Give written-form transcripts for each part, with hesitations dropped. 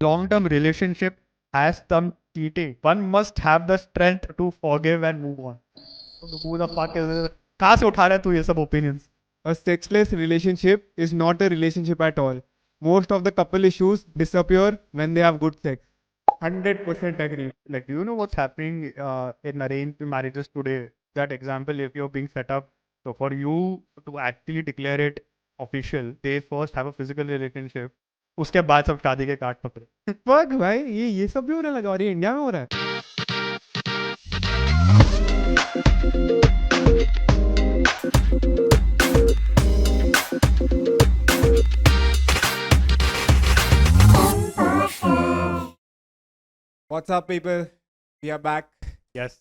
long-term relationship has some cheating, one must have the strength to forgive and move on. Who the fuck is it? कहाँ से उठा रहा है तू ये सब opinions? A sexless relationship is not a relationship at all. Most of the couple issues disappear when they have good sex. 100% agree. Like, do you know what's happening in arranged marriages today? That example, if you're being set up, so for you to actually declare it official, they first have a physical relationship. उसके बाद सब शादी के card पकड़े. Fuck भाई, ये सब भी होने लगा और ये इंडिया में हो रहा है. What's up, people? We are back. Yes,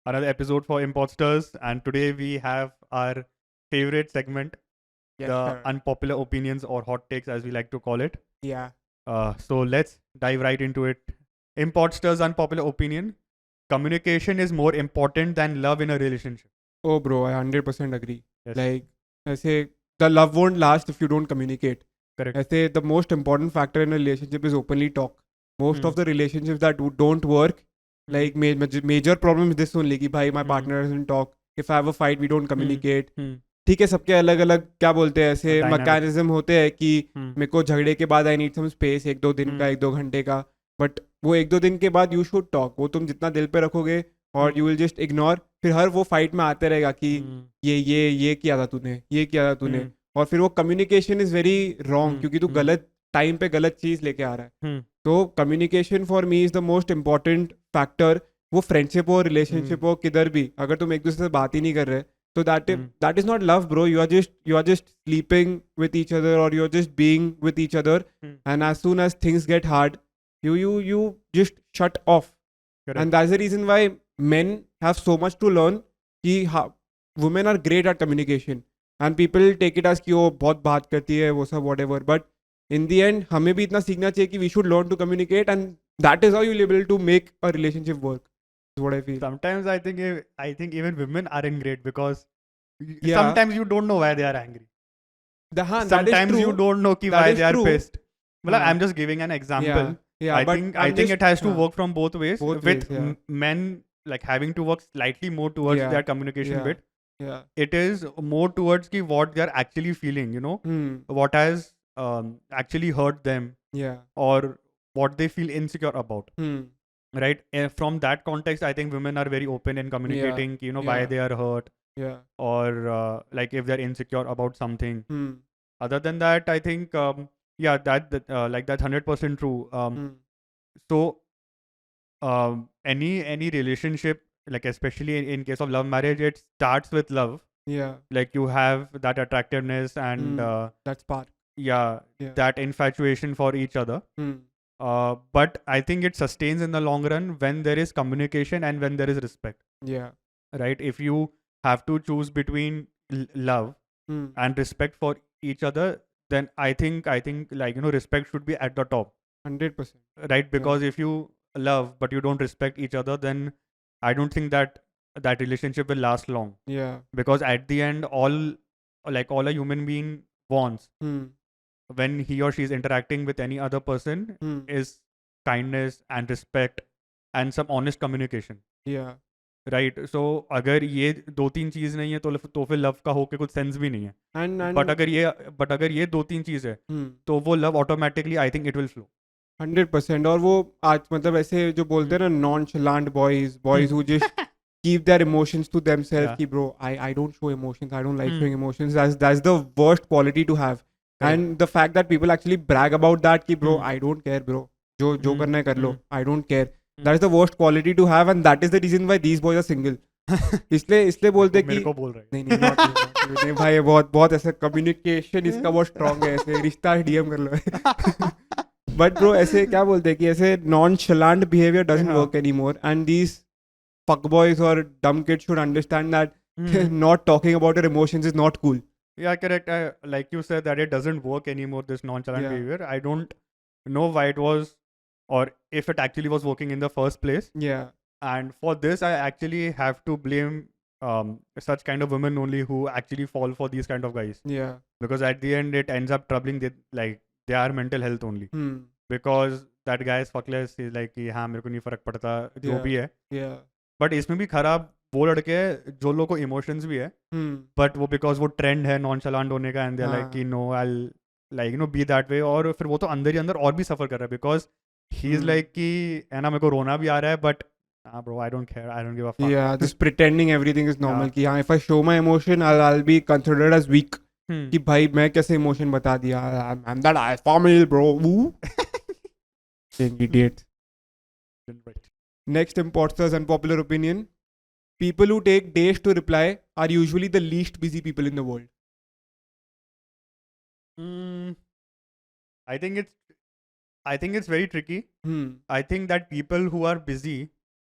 another episode for Imposters, and today we have our favorite segment, Yes, the sir. unpopular opinions or hot takes, as we like to call it. Yeah. So let's dive right into it. Imposters' unpopular opinion: communication is more important than love in a relationship. Oh, bro, I 100% agree. Yes. Like, I say, the love won't last if you don't communicate. Correct. I say the most important factor in a relationship is openly talk. Most of the relationships that don't work, like major problem is this only कि भाई my partner doesn't talk. If I have a fight, we don't communicate. ठीक है, सबके अलग अलग क्या बोलते हैं ऐसे मैकेनिज्म होते हैं कि मेरे को झगड़े के बाद आई नीड सम स्पेस, 1-2 दिन का, 1-2 घंटे का. बट वो 1-2 दिन के बाद यू शुड टॉक. वो तुम जितना दिल पे रखोगे और यू विल जस्ट इग्नोर, फिर हर वो फाइट में आते रहेगा कि ये किया था तूने, ये किया था तूने. और फिर वो कम्युनिकेशन इज वेरी रॉन्ग क्योंकि तू गलत टाइम पे गलत चीज लेके आ रहा है. तो communication for me is the most important factor. वो फ्रेंडशिप हो, रिलेशनशिप हो, किधर भी, अगर तुम एक दूसरे से बात ही नहीं कर रहे, so that is not love, bro. You are just sleeping with each other, or you're just being with each other. And as soon as things get hard, you just shut off. Correct. And that's the reason why men have so much to learn. Women are great at communication, and people take it as कि वो बहुत बात करती है, वो सब whatever. But in the end, हमें भी इतना सीखना चाहिए कि we should learn to communicate, and that is how you'll be able to make a relationship work. Is what I feel. Sometimes I think even women aren't great because Yeah. sometimes you don't know why they are angry. that is Sometimes true. you don't know That why is they are true. pissed. Well, हाँ. I'm just giving an example. Yeah, but I think it has to work from both ways. Both with ways, yeah. Men like having to work slightly more towards Yeah, their communication yeah. bit. Yeah. It is more towards what they're actually feeling. You know, what has actually hurt them Yeah. or what they feel insecure about. Hmm. Right. From that context, I think women are very open in communicating. You know, why Yeah. they are hurt. Yeah. Or like if they're insecure about something. Hmm. Other than that, I think like that's 100% true. So any relationship, like especially in case of love marriage, it starts with love. Yeah. Like you have that attractiveness and That spark. yeah, Yeah. that infatuation for each other. But I think it sustains in the long run when there is communication and when there is respect. Yeah. Right? If you have to choose between love and respect for each other, then I think like respect should be at the top. 100%. Right? Because if you love but you don't respect each other, then I don't think that relationship will last long. Yeah. Because at the end, all a human being wants when he or she is interacting with any other person is kindness and respect and some honest communication. Yeah. Right. So अगर ये 2-3 चीज नहीं है तो फिर love का होके कुछ सेंस भी नहीं है. बट अगर ये 2-3 चीज है तो वो love automatically I think it will flow 100%. और वो आज मतलब ऐसे जो बोलते हैं ना, nonchalant boys who just keep their emotions to themselves. Ki, bro, I don't show emotions. I don't like showing emotions. That's the worst quality to have. And the fact that people actually brag about that, ki, bro, I don't care, bro. जो करना है कर लो. I don't care. That is the worst quality to have, and that is the reason why these boys are single. इसलिए बोलते कि मेरे को बोल रहे हैं नहीं भाई, बहुत ऐसा कम्युनिकेशन इसका बहुत स्ट्रांग है, ऐसे रिश्ता डीएम कर लो. बट ब्रो ऐसे क्या बोलते हैं कि ऐसे nonchalant behaviour doesn't work anymore, and these fuckboys or dumb kids should understand that not talking about your emotions is not cool. Yeah, correct. Like you said that it doesn't work anymore, this nonchalant behavior. I don't know why it was or if it actually was working in the first place. Yeah. And for this, I actually have to blame such kind of women only who actually fall for these kind of guys. Yeah. Because at the end, it ends up troubling their mental health only. Because that guy is fuckless, he's like कि हाँ मेरे को नहीं फर्क पड़ता जो Yeah. भी है. Yeah. बट इसमें भी खराब वो लड़के हैं जो लोगों को इमोशंस भी है, बट वो बिकॉज वो ट्रेंड है नॉन चलान होने का, एंड दे लाइक कि no I like you know be that way, और फिर वो तो अंदर ही अंदर और भी सफर कर रहा है बिकॉज ही इज लाइक कि है ना मेरे को रोना भी आ रहा है, but bro, I don't care, I don't give a fuck. Yeah, just pretending everything is normal. Yeah. कि हाँ, if I show my emotion, I'll be considered as weak. कि भाई मैं कैसे इमोशन बता दिया, I'm that alpha male bro. Woo. Idiot. Right. Next, imposters, unpopular opinion. People who take days to reply are usually the least busy people in the world. I think it's very tricky. I think that people who are busy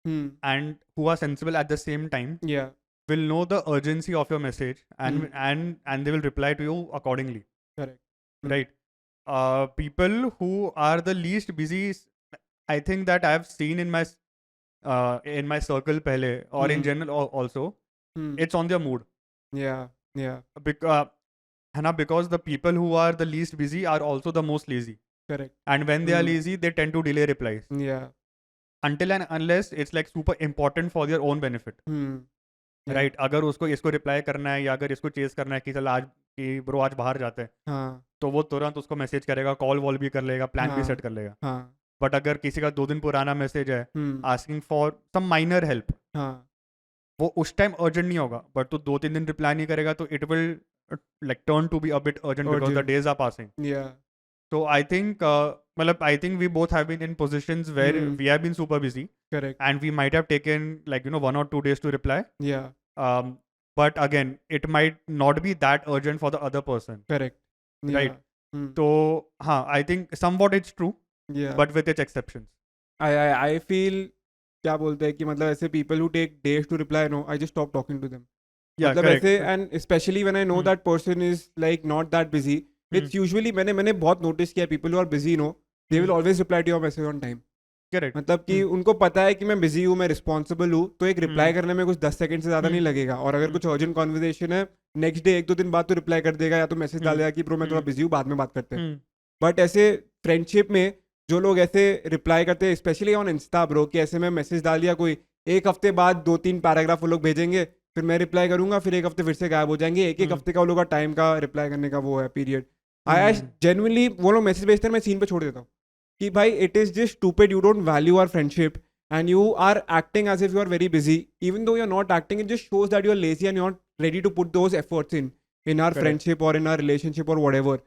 and who are sensible at the same time Yeah. will know the urgency of your message, and they will reply to you accordingly. Correct. Right. People who are the least busy, I think that I have seen in my circle pehle, or in general also, it's on their mood. Yeah. Yeah. Because the people who are the least busy are also the most lazy. Correct. And when they are lazy, they tend to delay replies. Yeah. Until and unless it's like super important for their own benefit. Right अगर उसको इसको reply करना है या अगर इसको chess करना है कि चल आज कि ब्रो आज बाहर जाते हैं, तो वो तुरंत उसको मैसेज करेगा, कॉल वॉल भी कर लेगा, प्लान भी सेट कर लेगा. बट अगर किसी का 2 दिन पुराना मैसेज है asking for some minor help, वो उस टाइम अर्जेंट नहीं होगा, बट तू 2-3 दिन रिप्लाई नहीं करेगा तो it will like turn to be a bit urgent because the days are passing. Yeah. So I think I think we both have been in positions where we have been super busy. Correct. And we might have taken 1 or 2 days to reply. Yeah. But again, it might not be that urgent for the other person. Correct. Right. So I think somewhat it's true. Yeah. But with its exceptions. I feel क्या बोलते हैं कि मतलब ऐसे people who take days to reply, no, I just stop talking to them. Yeah, मतलब correct. ऐसे, and especially when I know that person is like not that busy, it's usually मैंने बहुत notice किया, people who are busy, they will always reply to your message on time. Correct. मतलब कि उनको पता है कि मैं busy हूँ, मैं responsible हूँ, तो एक reply करने में कुछ 10 सेकंड से ज़्यादा नहीं लगेगा. और अगर कुछ urgent conversation है, next day 1-2 दिन बाद तो reply कर देगा, या तो message डाल देगा कि bro मैं थोड़ा busy हूँ, बाद में बात करते हैं. But ऐसे friendship में जो लोग ऐसे reply करते हैं, especially on Insta bro, कि ऐसे में message डाल दिया कोई, एक हफ्ते बाद 2-3 पैराग्राफ वो लोग भेजेंगे, फिर मैं रिप्लाई करूंगा, फिर एक हफ्ते फिर से गायब हो जाएंगे. एक हफ्ते का वो लोग का टाइम का रिप्लाई करने का वो है पीरियड. आई जेन्युइनली वो लोग मैसेज भेजते हैं, मैं सीन पे छोड़ देता हूँ कि भाई it is just stupid, you don't value our friendship and you are acting as if you are very busy, even though you are not acting. It just shows that you are lazy and you are not ready to put those efforts in our friendship और in our relationship और whatever.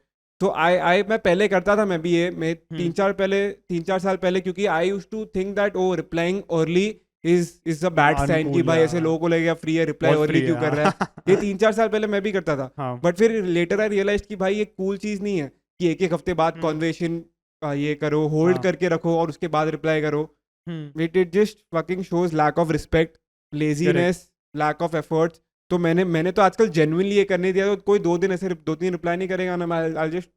तो मैं पहले करता था, मैं भी ये मैं 3-4 साल पहले, क्योंकि I used to think that oh replying early is a bad sign कि भाई ऐसे लोगों को लगेगा फ्री है, रिप्लाई अर्ली क्यों कर रहा है. ये 3-4 साल पहले मैं भी करता था, बट फिर लेटर आई रियलाइज कि भाई ये कूल चीज नहीं है कि एक हफ्ते बाद कॉन्वर्सेशन ये करो, होल्ड करके रखो और उसके बाद रिप्लाई करो. It just fucking shows lack of respect, laziness, lack of efforts. तो मैंने तो आजकल जेन्युइनली ये करने दिया. तो कोई 2 दिन ऐसे 2-3 रिप्लाई नहीं करेगा ना, मैं आई जस्ट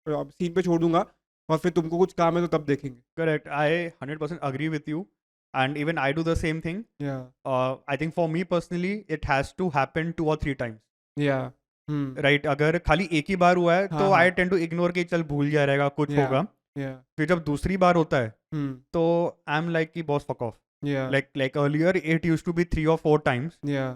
सीन पे छोड़ दूंगा और फिर तुमको कुछ काम है तो तब देखेंगे. Correct, I 100% agree with you. And even I do the same thing. Yeah. I think for me personally, it has to happen 2 or 3 times. Yeah. Right. अगर खाली एक ही बार हुआ है तो I tend to ignore कि चल भूल गया रहेगा, कुछ होगा. फिर जब दूसरी बार होता है तो I'm like कि boss fuck off. Yeah. Like earlier it used to be 3 or 4 times. Yeah.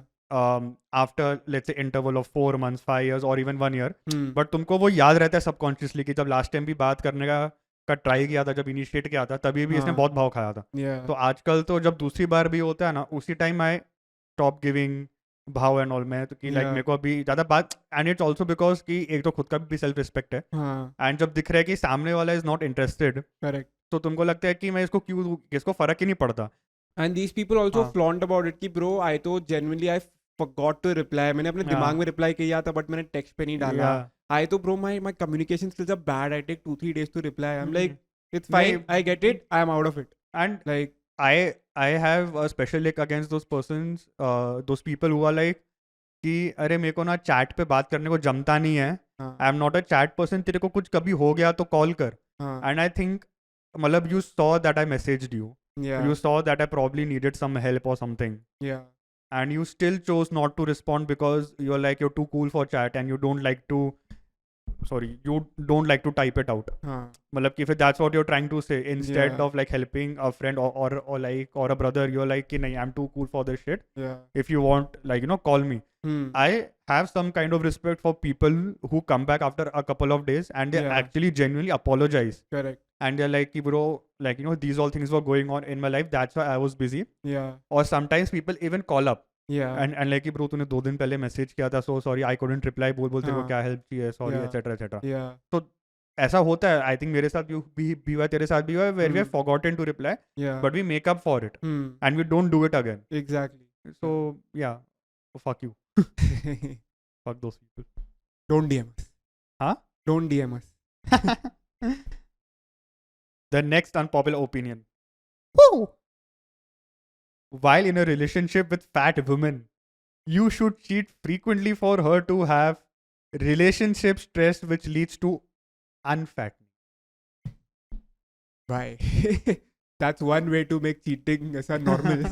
After let's say interval of 4 months, 5 years or even 1 year. But तुमको वो याद रहता है subconsciously कि जब last time भी बात करने का ट्राई किया था, जब इनिशिएट किया था तभी भी इसने बहुत भाव खाया था. तो आजकल तो जब दूसरी बार भी होता है ना, उसी टाइम आई स्टॉप गिविंग भाव एंड ऑल में, तो कि लाइक मेरे को अभी ज्यादा बात, एंड इट्स ऑल्सो बिकॉज कि एक तो खुद का भी सेल्फ रिस्पेक्ट है, एंड जब दिख रहा है कि सामने वाला इज नॉट इंटरेस्टेड, करेक्ट, तो तुमको लगता है कि मैं इसको क्यों, इसको फर्क ही नहीं पड़ता. And these people also flaunt about it कि ब्रो आई तो genuinely I forgot to reply. मैंने अपने दिमाग में रिप्लाई किया था बट मैंने टेक्स्ट पे नहीं डाला. I तो bro my communication skills are bad. I take 2-3 days to reply. I'm like it's fine. I get it. I am out of it. And like I have a special like against those persons, those people who are like कि अरे मेरे को ना chat पे बात करने को जमता नहीं है. I am not a chat person. तेरे को कुछ कभी हो गया तो कॉल कर. एंड आई थिंक मतलब you saw that I messaged you. You saw that I probably needed some help or something. And you still chose not to respond because you're like you're too cool for chat and you don't like to sorry, you don't like to type it out. हाँ मतलब कि if that's what you're trying to say, instead Yeah. of like helping a friend or a brother, you're like कि नहीं, I'm too cool for this shit. yeah If you want, like, call me. I have some kind of respect for people who come back after a couple of days and they Yeah. actually genuinely apologize. correct And they're like, "Ki bro, like, these all things were going on in my life. That's why I was busy." yeah Or sometimes people even call up yeah and like, कि bro, तूने 2 दिन पहले message किया था, so sorry, I couldn't reply, बोल तेरे को हाँ. क्या हेल्प चाहिए, sorry, Yeah. etc etc. yeah तो ऐसा होता है, आई थिंक मेरे साथ भी हुआ, तेरे साथ भी हुआ, where we have Hmm. forgotten to reply, yeah but we make up for it Hmm. and we don't do it again. exactly So yeah, fuck you, fuck those people. don't DM us Huh? don't DM us The next unpopular opinion. While in a relationship with fat women, you should cheat frequently for her to have relationship stress, which leads to unfattening. Bye. That's one way to make cheating ऐसा normal.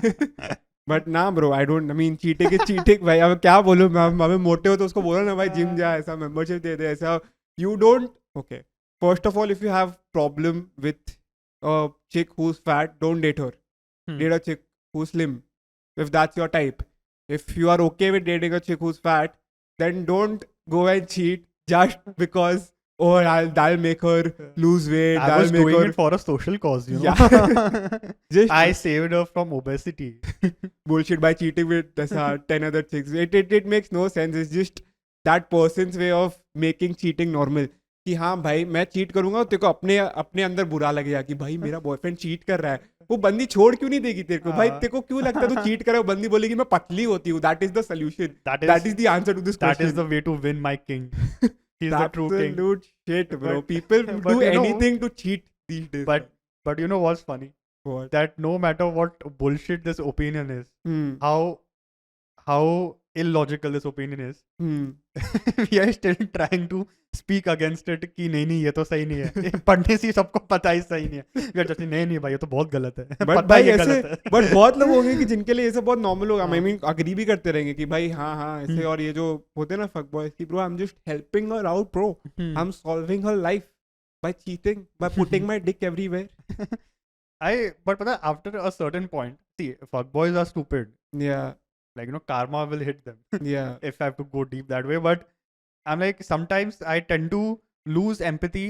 But nah bro, I mean cheating is cheating भाई. अब क्या बोलूँ मैं, अबे मोटे हो तो उसको बोलो ना भाई जिम जा, ऐसा membership दे दे, ऐसा. You don't, okay. First of all, if you have problem with a chick who's fat, don't date her. Date a chick who's slim, if that's your type. If you are okay with dating a chick who's fat, then don't go and cheat just because, oh, that'll make her lose weight. I that'll was make doing her it for a social cause, Yeah. Just I saved her from obesity. bullshit by cheating with 10 other chicks. It makes no sense. It's just that person's way of making cheating normal. कि हाँ भाई मैं cheat करूंगा, तेरे को अपने अंदर बुरा लगेगा कि भाई मेरा बॉयफ्रेंड चीट कर रहा है. वो बंदी छोड़ क्यों नहीं देगी तेरे को? भाई तेरे को क्यों लगता है तू चीट करे? वो बंदी बोलेगी मैं पतली होती हूँ. That is the solution. That is the answer to this That question. is the way to win my king. He's the true king. Absolute shit, bro. But- People but do you know- anything to cheat these days. But you know what's funny? What? That no matter what bullshit this opinion is, Hmm. how illogical this opinion is, we are still trying to speak against it कि नहीं ये तो सही नहीं है. ये पढ़ने से ही सबको पता ही सही नहीं है. We are just नहीं भाई ये तो बहुत गलत है. बट पता भाई है ये ऐसे गलत है. बट बहुत लोग होंगे कि जिनके लिए ये सब बहुत नॉर्मल होगा. हाँ. आई मीन अग्री भी करते रहेंगे कि भाई हाँ हाँ ऐसे. और ये जो होते हैं ना फक बॉयज की, bro I am just helping her out bro. I am solving her life by cheating, by putting my dick everywhere. But पता है, after a certain point, see, fuckboys are stupid. या Like, karma will hit them. या If I have to go deep that way. But I'm like, sometimes I tend to lose empathy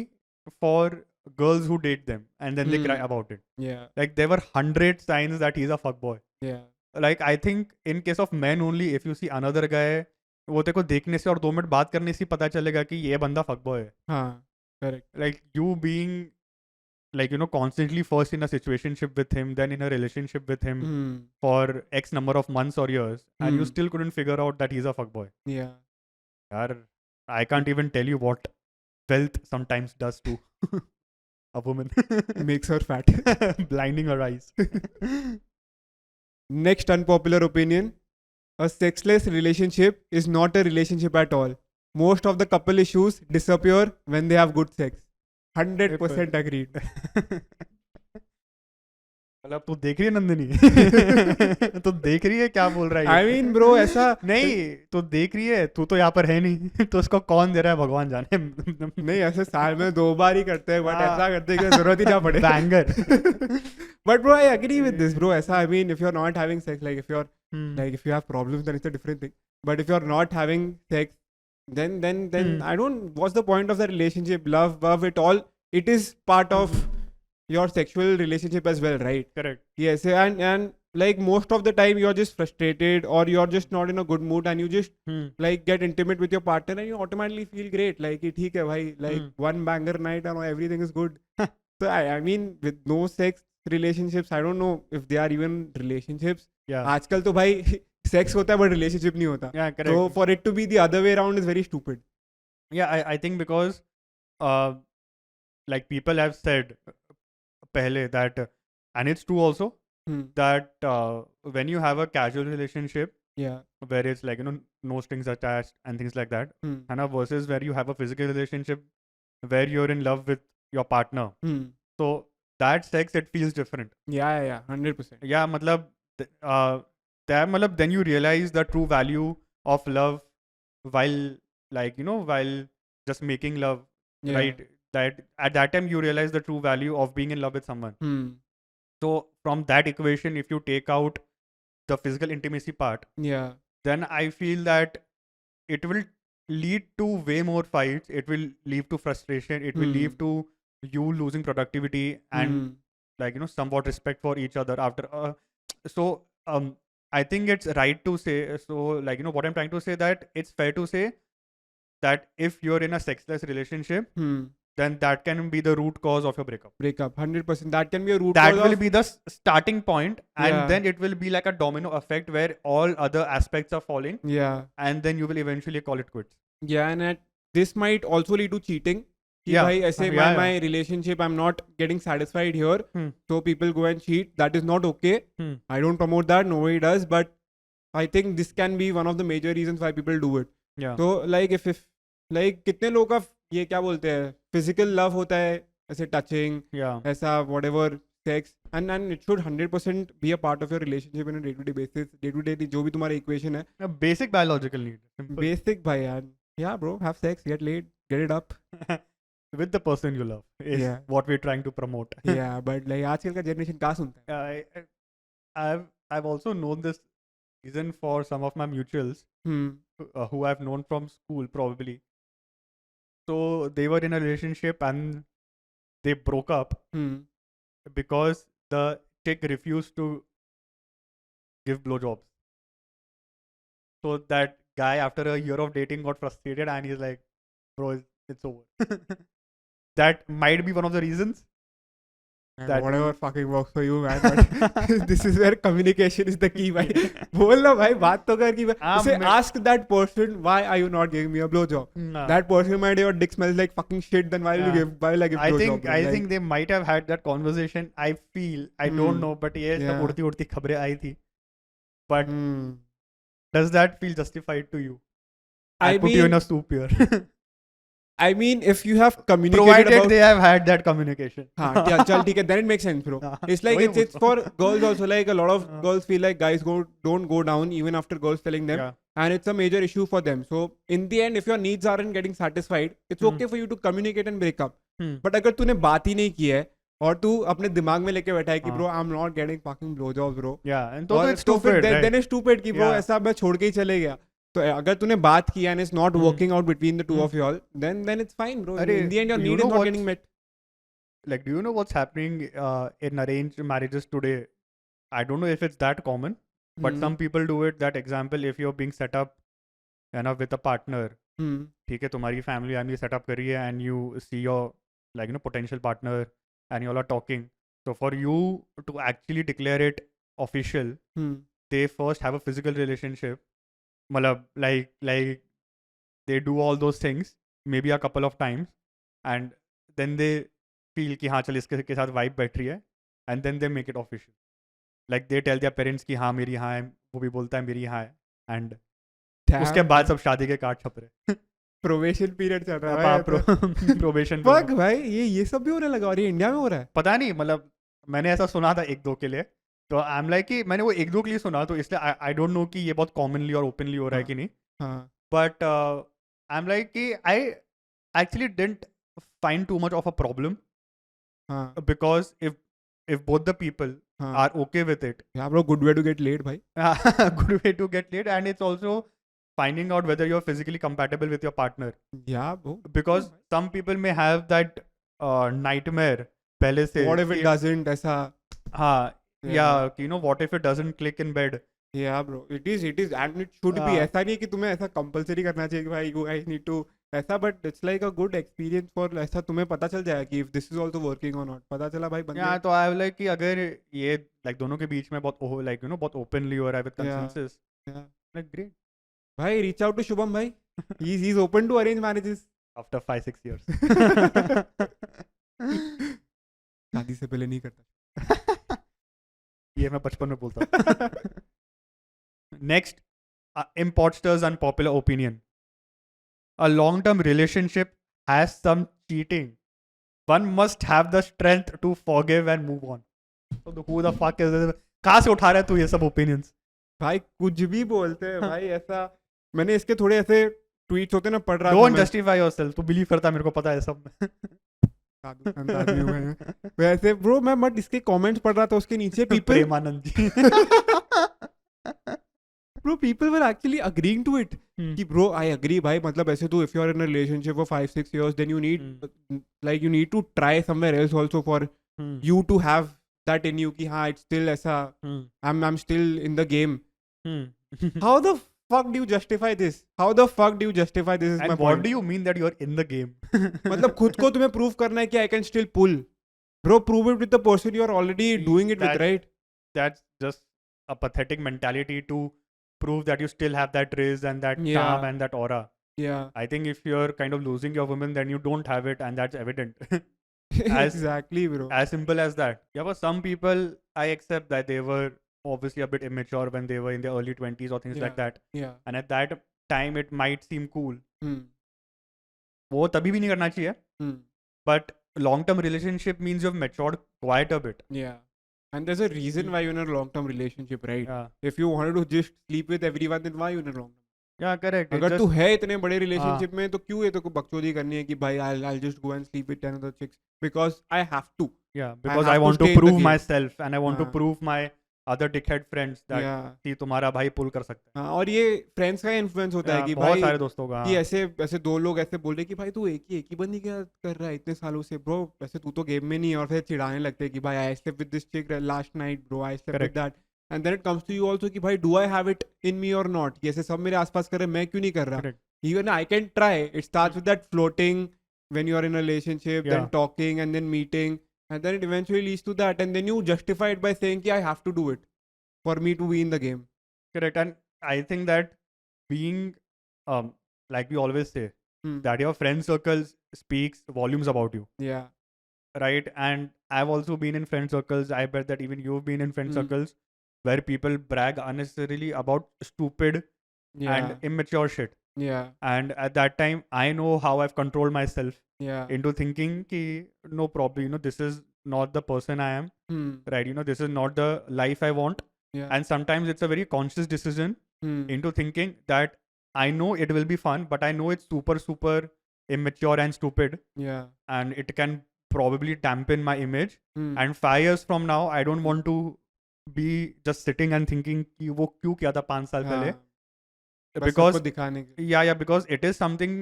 for girls who date them and then they cry about it. या Like, there were 100 signs that he's a fuckboy. या Like, I think in case of men only, if you see another guy, वो तेरे को देखने से और 2 minute बात करने से ही पता चलेगा कि ये बंदा fuckboy है. हाँ correct. Like, you being, like, constantly first in a situationship with him, then in a relationship with him for X number of months or years, and you still couldn't figure out that he's a fuckboy. या Yaar, I can't even tell you what wealth sometimes does to a woman. Makes her fat. Blinding her eyes. Next unpopular opinion: a sexless relationship is not a relationship at all. Most of the couple issues disappear when they have good sex. 100% agreed. मतलब तू देख रही है नंदिनी? तू देख रही है क्या बोल रहा है? I mean bro ऐसा नहीं, तू देख रही है, तू तो यहाँ पर है नहीं. तो उसको कौन दे रहा है भगवान जाने. नहीं ऐसे साल में 2 बार ही करते हैं, बट हाँ. ऐसा करते हैं कि जरूरत ही ना पड़े. Banger. But bro I agree with this bro. ऐसा I mean if you're not having sex, like if you're Hmm. like if you have problems then it's a different thing. But if you're not having sex, then I don't. What's the point of the relationship? Love it all. It is part of your sexual relationship as well, right? Correct. Yes, and like most of the time you're just frustrated or you're just not in a good mood and you just like get intimate with your partner and you automatically feel great. Like theek hai bhai, like one banger night and everything is good. So I mean with no sex relationships, I don't know if they are even relationships. Yeah. आजकल तो भाई sex होता है but relationship नहीं होता. Yeah, correct. So for it to be the other way around is very stupid. Yeah, I think because like people have said pehle that and it's true also that when you have a casual relationship Yeah. where it's like no strings attached and things like that, and versus where you have a physical relationship where you're in love with your partner, so that sex it feels different. Yeah, 100%. Yeah, matlab then you realize the true value of love while like while just making love, Yeah. right? That at that time you realize the true value of being in love with someone. So from that equation, if you take out the physical intimacy part, Yeah. then I feel that it will lead to way more fights. It will lead to frustration. It will lead to you losing productivity and like somewhat respect for each other after. So I think it's right to say, so like what I'm trying to say, that it's fair to say that if you're in a sexless relationship, then that can be the root cause of your breakup. Breakup, 100%. That can be a root That cause will of. be the starting point, and Yeah. then it will be like a domino effect where all other aspects are falling, Yeah. and then you will eventually call it quits. Yeah, and this might also lead to cheating. कि Yeah. भाई ऐसे Yeah, my relationship, I'm not getting satisfied here, so people go and cheat. That is not okay. I don't promote that. Nobody does, but I think this can be one of the major reasons why people do it. Yeah. So like if like कितने लोगों का ये क्या बोलते हैं physical love होता है, ऐसे touching, Yeah. ऐसा whatever sex, and it should 100% be a part of your relationship on a day-to-day basis. Day-to-day जो भी तुम्हारा equation है. A basic biological need. Simple. Basic भाई यार. Yeah, bro, have sex, get laid, get it up. With the person you love is Yeah. what we're trying to promote. Yeah, but like आजकल का generation कहाँ सुनता है? I've also known this reason for some of my mutuals who I've known from school probably. So they were in a relationship and they broke up because the chick refused to give blowjobs. So that guy, after a year of dating, got frustrated and he's like, "Bro, it's over." That might be one of the reasons. That whatever fucking works for you, man. But this is where communication is the key, भाई. बोल ना भाई, बात तो कर कि say ask that person, why are you not giving me a blowjob? Nah. That person might, your dick smells like fucking shit. Then why will you give? Why will I give blowjob? I think they might have had that conversation. I feel, I don't know, but ये सब उड़ती खबरें आई थी. But does that feel justified to you? I put you in a soup here. I mean, if you have communicated provided about, they have had that communication. हाँ, चल ठीक है, then it makes sense, bro. It's like it's for girls also. Like a lot of girls feel like guys don't go down even after girls telling them, and it's a major issue for them. So in the end, if your needs aren't getting satisfied, it's okay for you to communicate and break up. But अगर तूने बात ही नहीं की है और तू अपने दिमाग में लेके बैठा है कि bro, I'm not getting fucking blowjobs, bro. Yeah, and so it's stupid. Then it's stupid कि bro ऐसा मैं छोड़ के ही चले गया. तो अगर तूने बात की and it's not working out between the two of y'all, then it's fine, bro. In the end, your need is not getting met. Like, do you know what's happening in arranged marriages today? I don't know if it's that common, but some people do it. That example, if you're being set up, with a partner, ठीक है, तुम्हारी family set up करी है, and you see your potential partner, and you all are talking. So for you to actually declare it official, they first have a physical relationship. Like they do all those things maybe a couple of times, and then they feel कि हाँ चल इसके साथ vibe बैठ रही है, and then they make it official. Like they tell their parents कि हाँ मेरी यहाँ है, वो भी बोलता है मेरी यहाँ है, and उसके बाद सब शादी के कार्ड छप रहे. प्रोबेशन पीरियड चल रहा है. प्रोबेशन. फक भाई, ये सब भी होने लगा और ये इंडिया में हो रहा है. पता नहीं, मैंने ऐसा सुना था एक दो के लिए, तो आई एम लाइक कि मैंने वो एक दो के लिए सुना, तो इसलिए आई डोंट नो कि ये बहुत कॉमनली और ओपनली हो रहा है कि नहीं. बट आई एम लाइक कि I actually didn't find too much of a problem, because if both the people are okay with it, yeah bro, good way to get laid, bhai. Good way to get laid, and it's also finding out whether you're physically compatible with your partner. Yeah bro, because some people may have that nightmare पहले से. What if it doesn't? ऐसा. हाँ. Yeah, what if it doesn't click in bed? Yeah bro, it is and it should be. ऐसा नहीं कि तुम्हें ऐसा compulsory करना चाहिए कि भाई you guys need to ऐसा, but it's like a good experience for ऐसा तुम्हें पता चल जाएगा कि if this is also working or not. पता चला भाई बंदे. तो I like कि अगर ये like दोनों के बीच में बहुत बहुत openly हो रहा है with consensus. Yeah. Like great. भाई reach out to Shubham भाई. He's open to arrange marriages. After 5-6 years. शादी से पहले नहीं करता. ये मैं बचपन में बोलता. Next, imposters unpopular opinion. A long-term relationship has some cheating. One must have the strength to forgive and move on. So who the fuck is this? कहाँ से उठा रहा है तू ये सब opinions? भाई कुछ भी बोलते हैं भाई. ऐसा मैंने इसके थोड़े ऐसे ट्वीट्स होते ना पढ़ रहा था डोंट मैं जस्टिफाई योरसेल्फ, तू बिलीव करता है, मेरे को पता है सब। साधु संत आदमी हूँ मैं वैसे ब्रो मैं बट इसके कमेंट्स पढ़ रहा था उसके नीचे people Premanand ji. Bro people were actually agreeing to it कि ब्रो आई अग्री भाई मतलब ऐसे तो if you are in a relationship for 5-6 years then you need like you need to try somewhere else also for you to have that in you कि हाँ it's still ऐसा I'm still in the game. How the fuck do you justify this? How the fuck do you justify this is my And what point. do you mean that you're in the game? मतलब खुद को तुम्हें prove करना है कि I can still pull. Bro, prove it with the person you are already doing it with, right? That's just a pathetic mentality to prove that you still have that riz and that Yeah. charm and that aura. Yeah. I think if you're kind of losing your woman, then you don't have it, and that's evident. Exactly, bro. As simple as that. Yeah, but some people, I accept that they were obviously a bit immature when they were in their early 20s or things Yeah. like that. Yeah. And at that time, it might seem cool. Hmm. वो तभी भी नहीं करना चाहिए. Hmm. But long-term relationship means you've matured quite a bit. Yeah. And there's a reason why you're in a long-term relationship, right? Yeah. If you wanted to just sleep with everyone, then why you in a long-term? Yeah, correct. अगर तू है इतने बड़े relationship हाँ. में तो क्यों ये तो बकचोदी करनी है कि भाई I'll just go and sleep with 10 other chicks because I have to. Yeah, because I have to want to stay in the prove game. myself and I want to हाँ. prove my other dickhead friends that Yeah. कि तुम्हारा भाई पुल कर सकता हाँ, और ये friends का इन्फ्लुएंस होता है है. कि बहुत भाई सारे दोस्तों का. कि हाँ. ऐसे ऐसे दो लोग ऐसे बोल रहे कि भाई तू एक ही बंदी क्या कर रहा है इतने सालों से ब्रो वैसे तू तो गेम में नहीं है और फिर चिढ़ाने लगते हैं कि भाई I slept with this chick last night bro I slept with Correct. That and then it comes to you also कि भाई do I have it in me और नॉट ये ऐसे सब मेरे आसपास कर रहे हैं मैं क्यों नहीं कर रहा Correct. even I can try. It starts with that floating when you are in a relationship, then Yeah. talking and then meeting, and then it eventually leads to that, and then you justify it by saying, "Yeah, I have to do it for me to be in the game." Correct. And I think that being, like we always say, Hmm. that your friend circle speaks volumes about you, Yeah. right? And I've also been in friend circles. I bet that even you've been in friend Hmm. circles where people brag unnecessarily about stupid Yeah. and immature shit. Yeah. And at that time, I know how I've controlled myself Yeah. into thinking ki no problem, this is not the person I am, Hmm. right? This is not the life I want. Yeah. And sometimes it's a very conscious decision Hmm. into thinking that I know it will be fun, but I know it's super, super immature and stupid, Yeah. and it can probably dampen my image. Hmm. And 5 years from now, I don't want to be just sitting and thinking कि वो क्यों किया था 5 साल पहले. हाँ, बस Because सबको दिखाने के yeah, because it is something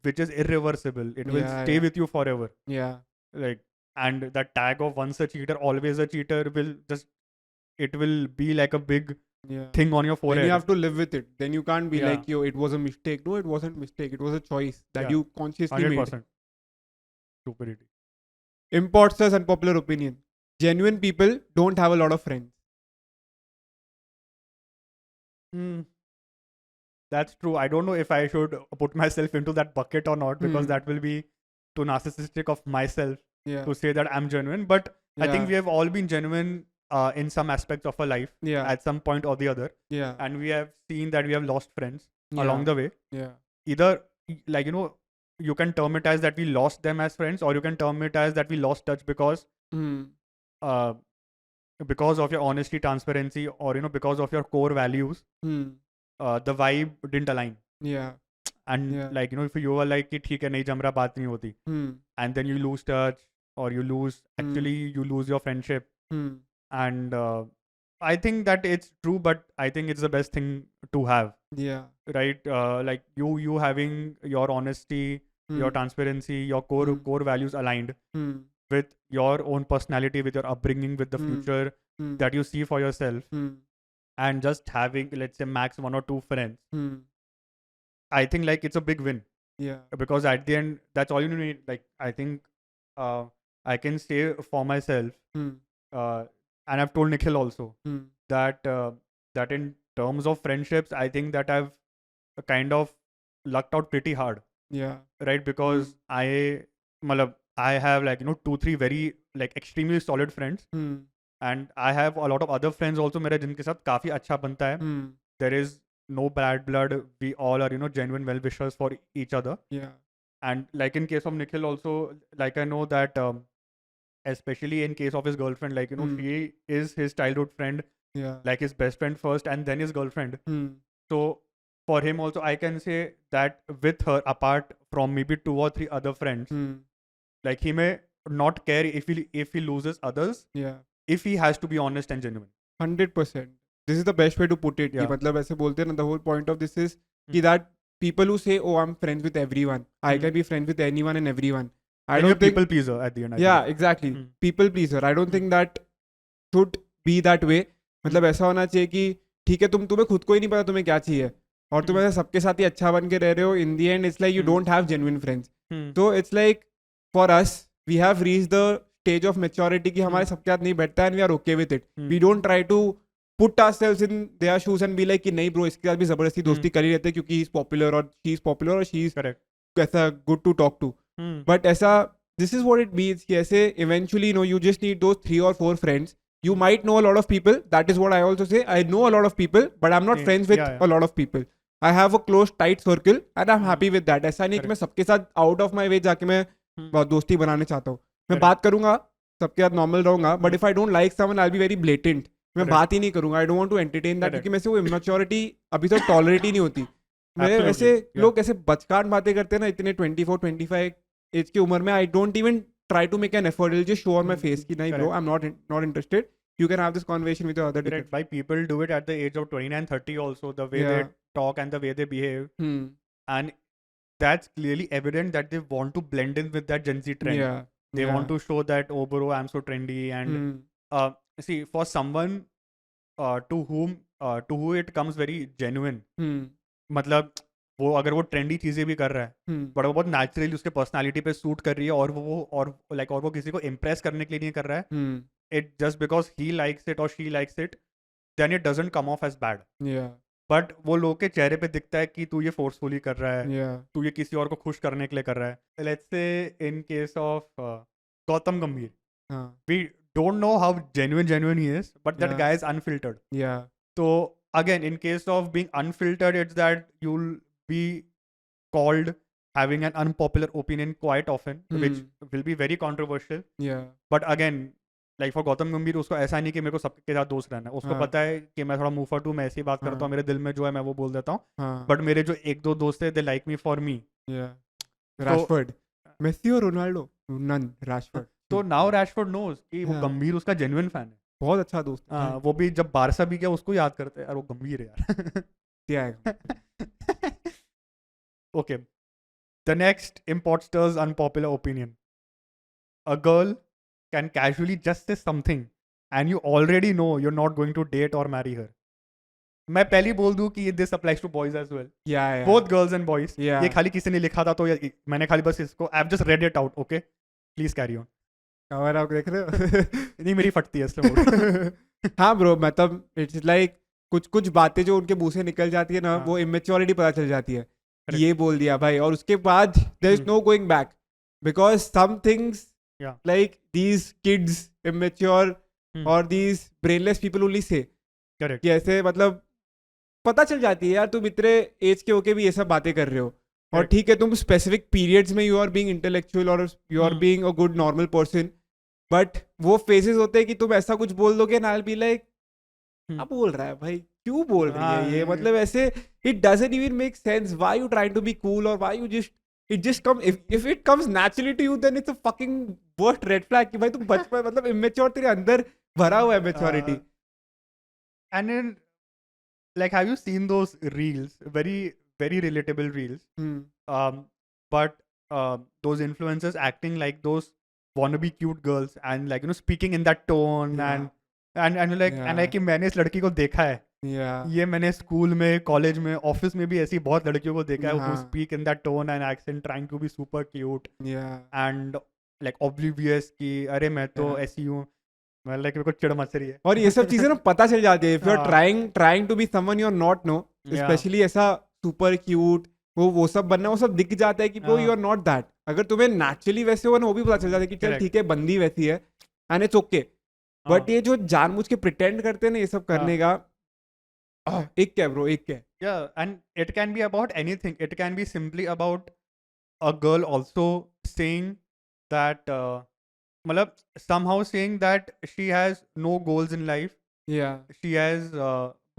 which is irreversible. It will Yeah, stay yeah. with you forever. yeah. Like, and that tag of once a cheater, always a cheater will just, it will be like a big Yeah. thing on your Then forehead. you have to live with it. Then you can't be Yeah. like, yo, it was a mistake. No, it wasn't mistake. It was a choice that Yeah. you consciously made. 100%. Stupidity. Imposters unpopular opinion. Genuine people don't have a lot of friends. That's true. I don't know if I should put myself into that bucket or not, because Hmm. that will be too narcissistic of myself Yeah. to say that I'm genuine. But I think Yeah. we have all been genuine in some aspects of our life Yeah. at some point or the other. Yeah. And we have seen that we have lost friends Yeah. along the way. Yeah. Either, like, you can term it as that we lost them as friends, or you can term it as that we lost touch because Hmm. uh, because of your honesty, transparency, or because of your core values, Hmm. the vibe didn't align. Yeah. And Yeah. like, if you were like कि ठीक है नहीं जम रहा, बात नहीं होती, Hmm. and then you lose touch, or you lose Hmm. actually you lose your friendship. Hmm. And I think that it's true, but I think it's the best thing to have, Yeah. right? Like you having your honesty, your Hmm. transparency, your core values aligned Hmm. with your own personality, with your upbringing, with the Hmm. future Hmm. that you see for yourself, Hmm. and just having, let's say, max 1 or 2 friends, Hmm. I think like it's a big win, Yeah. because at the end that's all you need. Like, I think I can say for myself, Hmm. and I've told Nikhil also, Hmm. that that in terms of friendships, I think that I've kind of lucked out pretty hard, Yeah. right? Because I have, like, 2-3 very, like, extremely solid friends, Hmm. and I have a lot of other friends also मेरे जिनके साथ काफी अच्छा बनता है. Hmm. There is no bad blood. We all are, genuine well wishers for each other. Yeah. And like in case of Nikhil also, like, I know that especially in case of his girlfriend, like, Hmm. she is his childhood friend, Yeah. like his best friend first and then his girlfriend. Hmm. So for him also, I can say that with her, apart from maybe 2 or 3 other friends, like he may not care if he loses others, Yeah. if he has to be honest and genuine. 100%. This is the best way to put it. कि Yeah. मतलब ऐसे बोलते हैं ना, the whole point of this is कि that people who say, oh, I'm friends with everyone, I can be friends with anyone and everyone. I Then don't you're think. people pleaser at the end. I Yeah, think. exactly. Hmm. People pleaser. I don't think that should be that way. मतलब ऐसा होना चाहिए कि ठीक है, तुम्हें खुद को ही नहीं पता तुम्हें क्या चाहिए और तुम ऐसे सबके साथ ही अच्छा बन के रह रहे हो. In the end, it's like you don't have genuine friends. So it's like for us, we have reached the stage of maturity कि हमारे सबके साथ नहीं बैठता and we are okay with it. We don't try to put ourselves in their shoes and be like कि नहीं bro, इसके साथ भी जबरदस्ती दोस्ती कर ही रहते हैं क्योंकि he is popular और she is popular और she is Correct. ऐसा good to talk to. But ऐसा, this is what it means कि ऐसे eventually, you know, you just need those 3 or 4 friends. You might know a lot of people. That is what I also say. I know a lot of people, but I'm not friends with a lot of people. I have a close, tight circle, and I'm happy with that. ऐसा नहीं कि मैं सबके साथ out of my way जाके मैं दोस्ती बनाने चाहता हूँ. मैं बात करूँगा, सबके साथ normal रहूँगा. But if I don't like someone, I'll be very blatant. मैं बात ही नहीं करूँगा. I don't want to entertain that क्योंकि मेरे से वो immaturity अभी तो tolerate ही नहीं होती. मेरे ऐसे लोग ऐसे बचकान बातें करते हैं ना इतने 24, 25 एज की उम्र में. I don't even try to make an effort. I'll just show on my face कि नहीं bro, I'm not interested. You can have this conversation with your other Correct. Why people do it at the age of 29, 30 also, the way they talk and the way they behave. And that's clearly evident that they want to blend in with that Gen Z trend. Yeah. They want to show that, oh bro, I'm so trendy. And see, for someone to who it comes very genuine, मतलब वो अगर वो trendy चीजें भी कर रहा है but वो बहुत नेचुरली उसके पर्सनालिटी पे सूट कर रही है और वो किसी को इम्प्रेस करने के लिए नहीं कर रहा है, it just because he likes it or she likes it, then it doesn't come off as bad. But वो लोग के चेहरे पे दिखता है कि तू ये फोर्सफुली कर रहा है, तू ये किसी और को खुश करने के लिए कर रहा है. Let's say in case of Gautam गंभीर, we don't know how genuine he is, but that guy is unfiltered. So again, in case of being unfiltered, it's that you'll be called having an unpopular opinion quite often, which will be very controversial. But again, like for Gautam गंभीर, उसको ऐसा नहीं कि मेरे को सबके साथ दोस्त रहना है. उसको पता है कि मैं थोड़ा मुंह फटू, मैं ऐसी बात करता हूँ, मेरे दिल में जो है मैं वो बोल देता हूँ. बट मेरे जो 1-2 दोस्त है, they like me for me. Rashford, Messi और रोनाल्डो, नन Rashford. तो now Rashford knows कि वो गंभीर उसका genuine fan है. बहुत अच्छा दोस्त है. वो भी जब बारसा भी गया उसको याद करते हैं, यार वो गंभीर है यार. क्या है? Okay. The next imposter's unpopular opinion. A girl can casually just say something and you already know you're not going to date or marry her. मैं पहले ही बोल दूं कि this applies to boys as well. Yeah. Both girls and boys. Yeah. ये खाली किसी ने लिखा था तो मैंने खाली बस इसको I've just read it out. Okay. Please carry on. Cover आप देख रहे हो? नहीं, मेरी फटती है इसलिए. हाँ ब्रो, मतलब इट्स लाइक कुछ बातें जो उनके मुंह से निकल जाती है ना, वो इमेच्योरिटी पता चल जाती है. ये बोल दिया भाई, और उसके बाद there is no going back because some things like these kids immature और these brainless people only say कि ऐसे मतलब पता चल जाती है यार तुम इतने एज के होके भी ये सब बातें कर रहे हो. और ठीक है, तुम स्पेसिफिक पीरियड्स में यू आर बीइंग इंटेलेक्चुअल और you are being a good normal person, but वो फेजेस होते हैं कि तुम ऐसा कुछ बोल दोगे ना, आई विल बी लाइक क्या बोल रहा है भाई, क्यों बोल रही है ये, मतलब ऐसे it doesn't even make sense. Why you trying to be cool और why you just it just come if it comes naturally to you then it's a fucking worst red flag कि भाई तुम बचपन मतलब इमेच्योर, तेरे अंदर भरा हुआ है maturity. And then like have you seen those reels, very relatable reels, but those influencers acting like those wannabe cute girls and like, you know, speaking in that tone and like and like कि मैंने इस लड़की को देखा है. ये मैंने school में, कॉलेज में, ऑफिस में भी ऐसी बहुत लड़कियों को देखा है who speak in that tone and accent trying to be super cute and like oblivious कि अरे मैं तो ऐसी हूँ, मैं like मेरे को चिढ़ मच रही है. और ये सब चीजें ना पता चल जाती है. if you are trying to be someone you are not, no, especially ऐसा super cute वो सब बनना, वो सब दिख जाता है कि bro you are not that. अगर तुम्हें naturally वैसे हो ना, वो भी पता चल जाता है कि चल ठीक है बंदी वैसी है and it's okay. बट ये जो जानबूझ के प्रिटेंड करते हैं ना ये सब करने का, एक क्या ब्रो, एक क्या. Yeah, and it can be about anything. It can be simply about a girl also saying that मतलब somehow saying that she has no goals in life. Yeah. She has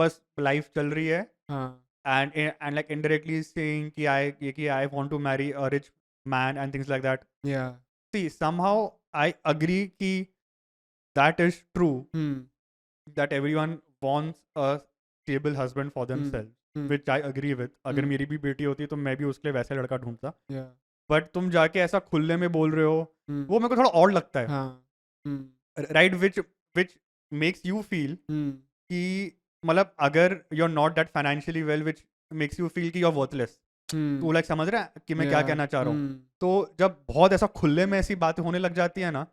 बस life चल रही है. and like indirectly saying कि I want to marry a rich man and things like that. Yeah. See, somehow I agree कि that is true, that everyone wants a stable husband for themselves, which I agree with. अगर मेरी भी बेटी होती तो मैं भी उसके लिए वैसा लड़का ढूंढता. Yeah. बट तुम जाके ऐसा खुले में बोल रहे हो, वो मेरे को थोड़ा ऑड लगता है. Right, which makes you feel कि मतलब अगर you are not that financially well, which makes you feel कि यू आर वर्थलेस. तू लाइक समझ रहा है कि मैं क्या कहना चाह रहा हूँ. तो जब बहुत ऐसा खुले में ऐसी बातें होने लग जाती है ना,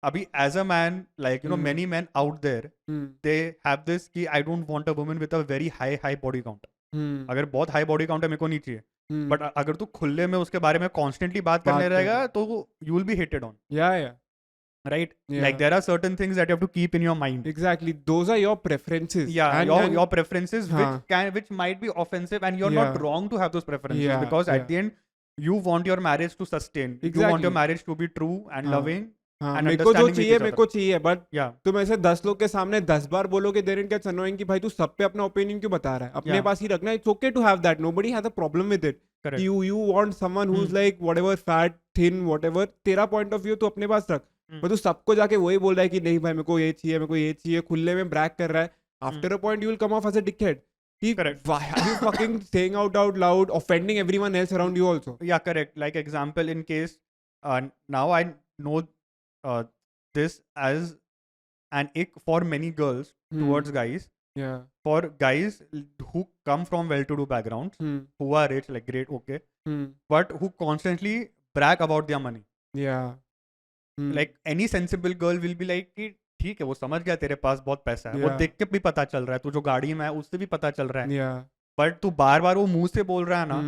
अभी as a man, like you know many man out there, they have this कि I don't want a woman with a very high body count. अगर बहुत हाई बॉडी काउंट है मेरे को नहीं चाहिए. बट अगर तू खुले में उसके बारे में कॉन्स्टेंटली बात करने रहेगा तो you will be hated on. Yeah. Right? Yeah. Like there are certain things that you have to keep in your mind. Exactly. Those are your preferences. Yeah, And your preferences, which might be offensive, and you're not wrong to have those preferences, because at the end you want your marriage to sustain. You want your marriage to be true and loving. हाँ, मेरे को जो चाहिए मेरे को चाहिए. But तुम ऐसे 10 लोग के सामने 10 बार बोलोगे, देयर इट गेट्स अनोइंग कि भाई तू सब पे अपना ओपिनियन क्यों बता रहा है, अपने पास ही रखना. It's okay to have that, nobody has a problem with it. you want someone who's like whatever, fat, thin, whatever, तेरा पॉइंट ऑफ व्यू तो अपने पास रख. पर तू सबको जाके वही बोल रहा है कि नहीं भाई मेरे को ये चाहिए, मेरे को ये चाहिए, खुले में ब्रैग कर रहा है. After a point you will come off as a dickhead. Why are you fucking saying out loud, offending everyone else around you also? Yeah, correct. Like example, in case now I know this as an ick for many girls towards guys. Yeah. For guys who come from well-to-do backgrounds, who are rich, like great, okay, but who constantly brag about their money. Yeah. Like any sensible girl will be like कि ठीक है, वो समझ गया तेरे पास बहुत पैसा है, वो देख के भी पता चल रहा है, तू जो गाड़ी में है उससे भी पता चल रहा है. बट तू बार बार वो मुंह से बोल रहा है ना,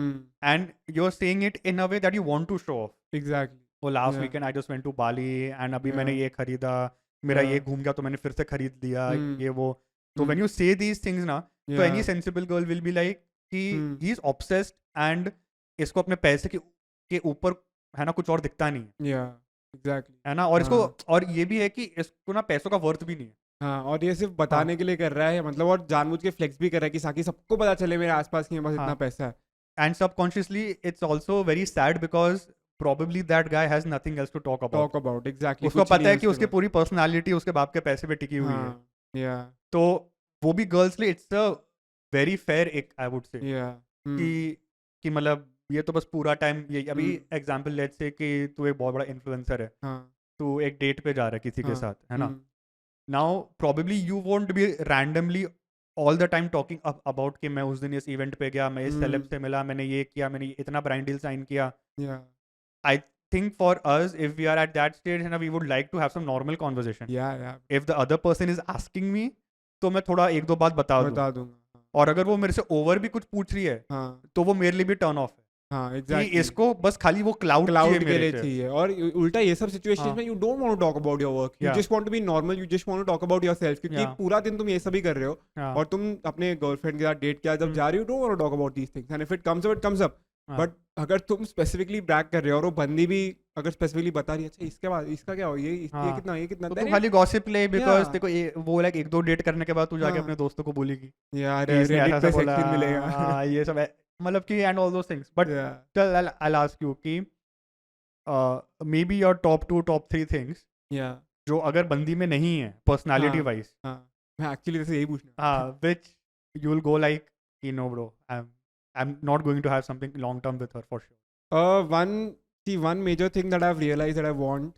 and you are saying it in a way that you want to show off. Exactly. वो last weekend I just went to Bali and अभी मैंने ये खरीदा, मेरा ये घूम गया तो मैंने फिर से खरीद लिया, ये वो. तो व्हेन यू से दीज थिंग्स ना, तो any sensible girl will be like कि ही इज ऑब्सेस्ड एंड इसको अपने पैसे के ऊपर है ना कुछ और दिखता नहीं है. Exactly. है ना. और इसको और ये भी है कि इसको ना पैसों का वर्थ भी नहीं है. हाँ, और ये सिर्फ बताने के लिए कर रहा है, मतलब, और जानबूझ के फ्लेक्स भी कर रहा है कि ताकि सबको पता चले मेरे आसपास कि मेरे पास इतना पैसा है. And subconsciously it's also very sad because probably that guy has nothing else to talk about. Exactly. उसको पता है कि उसकी पूरी पर्सनालिटी उसके बाप के पैसे पे टिकी हुई है. Yeah. तो वो भी गर्ल्स लिए इट्स अ वेरी फेयर एक आई वुड से कि मतलब ये तो बस पूरा टाइम ये अभी एग्जांपल लेट्स से कि तू एक बहुत बड़ा इन्फ्लुएंसर है, तू एक डेट पे जा रहा है किसी के साथ, है ना. Now probably you won't be randomly all the time talking about कि मैं उस दिन इस इवेंट पे गया, मैं इस सेलेब से मिला, मैंने ये किया, मैंने इतना ब्रांड डील साइन किया. I think for us, if we are at that stage, we would like to have some normal conversation. Yeah. If the other person is asking me, तो मैं थोड़ा एक दो बात बता दूंगा. और अगर वो मेरे से ओवर भी कुछ पूछ रही है, तो वो मेरे लिए भी टर्न ऑफ है. हाँ, exactly. इसको बस खाली वो क्लाउड के लिए चाहिए. और उल्टा ये सब सिचुएशंस में you don't want to talk about your work. You just want to be normal. You just want to talk about yourself. क्योंकि पूरा दिन तुम ये सब ही कर रहे हो, और तुम अपने गर्लफ्रेंड के साथ डेट के बाद जब जा रही हो, don't want to talk about these things. And if it comes up, it comes up. But अगर तुम स्पेसिफिकली ब्रैग कर रहे हो और वो बंदी भी अगर स्पेसिफिकली बता रही है, अच्छा इसके बाद इसका क्या हो, ये कितना तो खाली गॉसिप ले, बिकॉज़ देखो ये वो लाइक एक दो डेट करने के बाद तू जाके अपने दोस्तों को बोलेगी यार रेडिट पे सेक्शन मिलेगा. हां, ये सब मतलब कि and all those things. But चल आई विल आस्क यू कि may be your top 2 top 3 things जो अगर बंदी में नहीं है पर्सनालिटी वाइज. मैं एक्चुअली जैसे यही पूछना. हां, which you will go like कि no bro, I'm not going to have something long term with her for sure. One major thing that I've realized that I want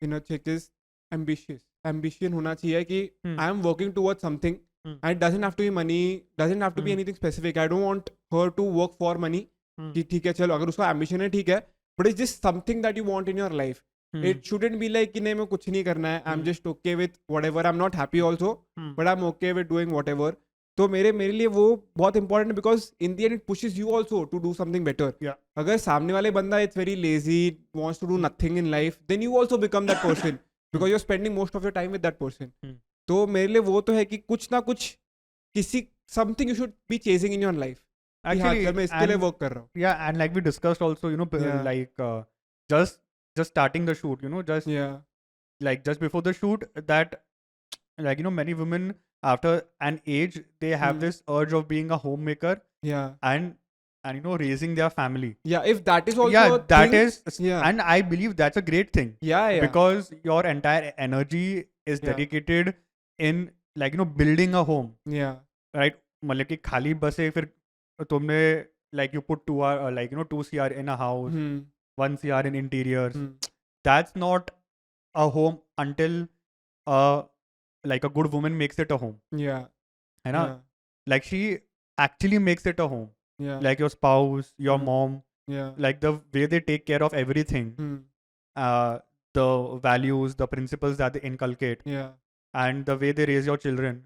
in a chick is ambition होना चाहिए कि I am working towards something, and it doesn't have to be money, doesn't have to be anything specific. I don't want her to work for money. कि ठीक है चलो अगर उसका ambition है ठीक है, but it's just something that you want in your life. It shouldn't be like कि नहीं मैं कुछ नहीं करना है, I'm just okay with whatever. I'm not happy also, but I'm okay with doing whatever. तो मेरे लिए वो बहुत important, because in the end it pushes you also to do something better. अगर सामने वाले बंदा it's very lazy, wants to do nothing in life, then you also become that person because you are spending most of your time with that person. तो मेरे लिए वो तो है कि कुछ ना कुछ किसी something you should be chasing in your life. Actually मैं इसके लिए वर्क कर रहा हूँ. Yeah and like we discussed also, you know, like just starting the shoot, you know, just before the shoot, that like, you know, many women after an age they have this urge of being a homemaker, Yeah. and you know, raising their family. Yeah. If that is also Yeah, a that thing, is, yeah. and I believe that's a great thing. Yeah. Because your entire energy is Yeah. dedicated in, like, you know, building a home, Yeah. right? मतलब कि खाली बसे फिर तुमने, like, you put 2 hour, like, you know, 2 CR in a house, 1 CR in interiors. That's not a home until like a good woman makes it a home. Yeah. है ना? Yeah. Like, she actually makes it a home. Yeah. Like your spouse, your mom, Yeah. like the way they take care of everything, the values, the principles that they inculcate, Yeah. and the way they raise your children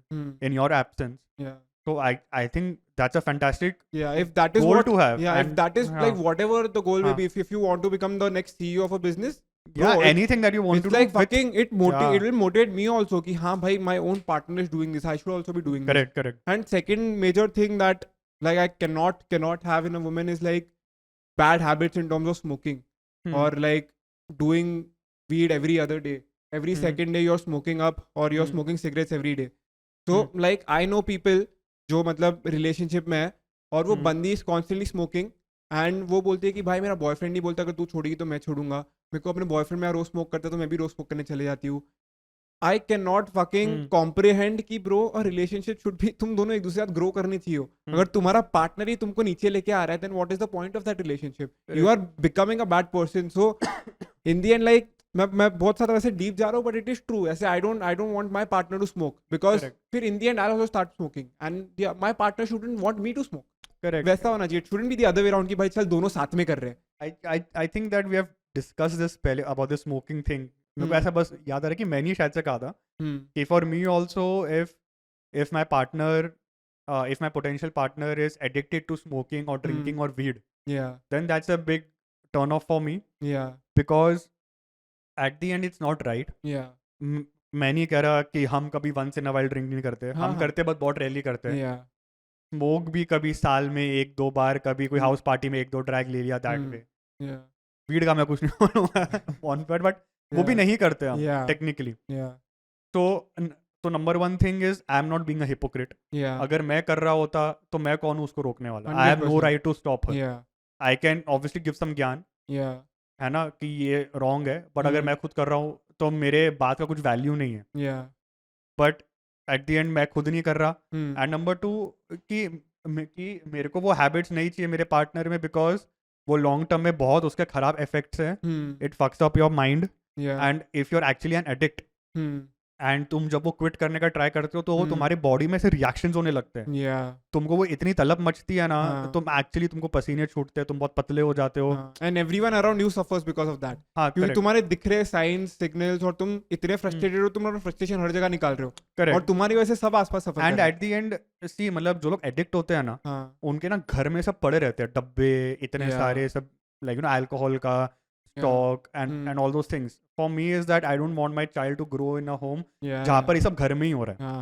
in your absence. Yeah. So I think that's a fantastic Yeah, if that is goal what to have. Yeah, if And that is like whatever the goal may Huh. be, if you want to become the next CEO of a business, yeah, bro, anything that you want it's to like do with, fucking it Yeah. will motivate me also ki haan bhai, my own partner is doing this, I should also be doing this. correct. And second major thing that like I cannot have in a woman is like bad habits in terms of smoking or like doing weed every other day. Every second day you're smoking up or you're smoking cigarettes every day. So like I know people जो मतलब relationship में है और वो बंदी is constantly smoking and वो बोलती है कि भाई मेरा बॉयफ्रेंड नहीं बोलता अगर तू छोड़ेगी तो मैं छोड़ूंगा, मेरे को अपने बॉयफ्रेंड में रोज स्मोक करता है तो मैं भी रोज स्मोक करने चले जाती हूँ. I can not fucking comprehend की ब्रो और रिलेशनशिप शुड भी तुम दोनों एक दूसरे के साथ ग्रो करनी चाहिए. अगर तुम्हारा पार्टनर ही तुमको नीचे लेके आ रहा है then what is the point of that relationship? You are becoming a bad person. So in the end like मैं बहुत सारा वैसे डीप जा रहा हूँ बट इट इज ट्रू. ऐसे I don't want my partner to smoke because फिर in the end I also start smoking and my partner shouldn't want me to smoke. Correct. वैसा होना चाहिए. It shouldn't be the other way around कि भाई चल दोनों साथ में कर रहे हैं. I think that we have discussed this पहले about the smoking thing. मेरे को ऐसा बस याद आ रहा है कि मैंने ही शायद से कहा था कि for me also if my partner if my potential partner is addicted to smoking or drinking or weed, then that's a big turn off for me. Because at the end it's not right. मैं नहीं कह रहा कि हम कभी once in a while drink नहीं करते. हम करते बट बहुत रेयरली करते हैं. स्मोक भी कभी साल में 1-2 बार, कभी कोई हाउस पार्टी में 1-2 ड्रैग ले लिया दैट वे. वीड का मैं कुछ नहीं बोलूँगा बट वो भी नहीं करते हम टेक्निकली. तो number 1 thing is I am not being a hypocrite. अगर मैं कर रहा होता तो मैं कौन हूँ उसको रोकने वाला? I have no right to stop her. I can obviously give some ज्ञान, है ना, कि ये रॉन्ग है, बट अगर मैं खुद कर रहा हूँ तो मेरे बात का कुछ वैल्यू नहीं है. बट एट द एंड मैं खुद नहीं कर रहा. एंड नंबर 2 कि मेरे को वो हैबिट्स नहीं चाहिए मेरे पार्टनर में बिकॉज वो लॉन्ग टर्म में बहुत उसके खराब इफेक्ट्स हैं. It fucks up your mind and if you are actually an addict and तुम जब वो क्विट करने का ट्राई करते हो तो वो तुम्हारी बॉडी में से रिएक्शंस होने लगते हैं. तुमको वो इतनी तलब मचती है ना, तुम एक्चुअली तुमको पसीने छूटते हैं, तुम बहुत पतले हो जाते हो. And everyone around you suffers because of that. क्योंकि तुम्हारे दिख रहे साइंस सिग्नल्स और तुम इतने फ्रस्ट्रेटेड हो, तुम अपना फ्रस्ट्रेशन हर जगह निकाल रहे हो और तुम्हारी वजह से सब आसपास सफर. एंड एट द एंड सी मतलब जो लोग एडिक्ट होते हैं ना, उनके ना घर में सब पड़े रहते हैं डब्बे इतने सारे, सब लाइक यू नो अल्कोहल का stock and all those things. For me is that I don't want my child to grow in a home जहाँ पर ये सब घर में ही हो रहा है.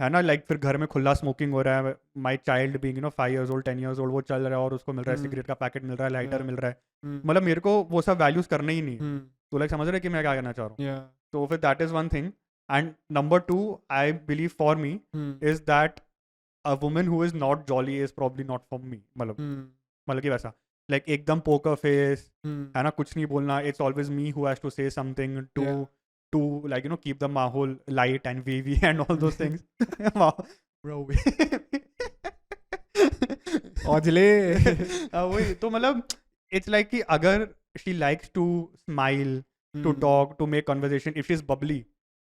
है ना, लाइक फिर घर में खुला स्मोकिंग हो रहा है. My child being you know 5 years old 10 years old वो चल रहा है और उसको मिल रहा है सिगरेट का पैकेट मिल रहा है, लाइटर मिल रहा है. मतलब मेरे को वो सब वैल्यूज करना ही नहीं है. तो लाइक समझ रहे कि मैं क्या कहना चाह रहा हूँ. तो फिर that is one thing. And number 2 I believe for me is that a woman who is not jolly is probably not for me. मतलब कि वैसा like एकदम पोकर फेस, है ना, कुछ नहीं बोलना. It's always me who has to say something to like you know keep the माहौल light and wavy and all those things. bro औजले वही तो मतलब it's like कि अगर she likes to smile, to talk, to make conversation, if she's bubbly,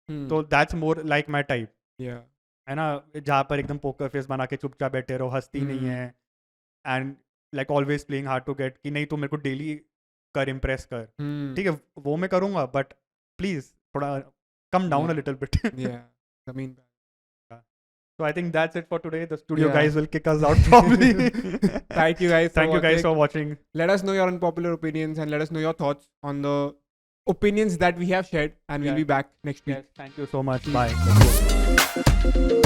तो that's more like my type. है ना, जहाँ पर एकदम पोकर फेस बना के चुपचाप बैठे रहो, हंसती नहीं है and like always playing hard to get कि नहीं तो मेरे को डेली कर इम्प्रेस कर. ठीक है वो मैं करूँगा बट प्लीज थोड़ा come down a little bit. I mean so I think that's it for today. The studio guys will kick us out probably. Thank you guys for watching. Let us know your unpopular opinions and let us know your thoughts on the opinions that we have shared and we'll be back next week. Yes, thank you so much. Bye.